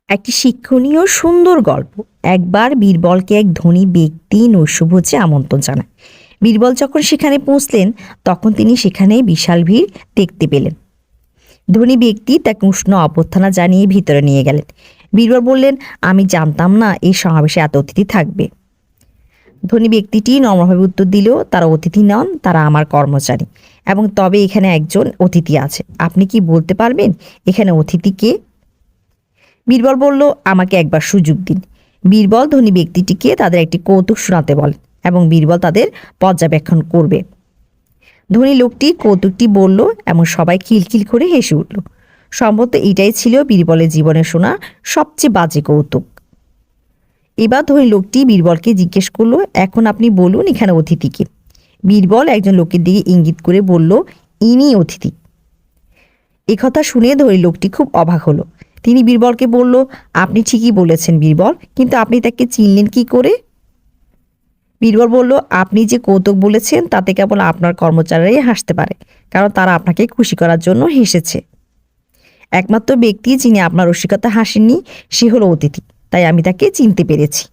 একটি শিক্ষণীয় সুন্দর গল্প। একবার বীরবলকে এক ধনী ব্যক্তি নৈশভোজে আমন্ত্রণ জানায়। বীরবল যখন সেখানে পৌঁছলেন তখন তিনি সেখানে বিশাল ভিড় দেখতে পেলেন। ধনী ব্যক্তি তাকে উষ্ণ অভ্যর্থনা জানিয়ে ভিতরে নিয়ে গেলেন। বীরবল বললেন, আমি জানতাম না এই সমাবেশে এত অতিথি থাকবে। ধনী ব্যক্তিটি নম্রভাবে উত্তর দিল, তারা অতিথি নন, তারা আমার কর্মচারী, এবং তবে এখানে একজন অতিথি আছে। আপনি কি বলতে পারবেন এখানে অতিথি কে? বীরবল বলল, আমাকে একবার সুযোগ দিন। বীরবল ধনী ব্যক্তিটিকে তাদের একটি কৌতুক শোনাতে বলেন এবং বীরবল তাদের পর্যবেক্ষণ করবে। ধনী লোকটি কৌতুকটি বলল এবং সবাই খিলখিল করে হেসে উঠল। সম্ভবত এটাই ছিল বীরবলের জীবনে শোনা সবচেয়ে বাজে কৌতুক। এবার ধনী লোকটি বীরবলকে জিজ্ঞেস করলো, এখন আপনি বলুন এখানে অতিথিকে। বীরবল একজন লোকের দিকে ইঙ্গিত করে বলল, ইনি অতিথি। একথা শুনে ধনী লোকটি খুব অবাক হলো। তিনি বীরবলকে বলল, আপনি ঠিকই বলেছেন বীরবল, কিন্তু আপনি তাকে চিনলেন কি করে? বীরবল বলল, আপনি যে কৌতুক বলেছেন তাতে কেবল আপনার কর্মচারীরাই হাসতে পারে, কারণ তারা আপনাকে খুশি করার জন্য হেসেছে। একমাত্র ব্যক্তি যিনি আপনার রসিকতা হাসেননি সে হলো অতিথি, তাই আমি তাকে চিনতে পেরেছি।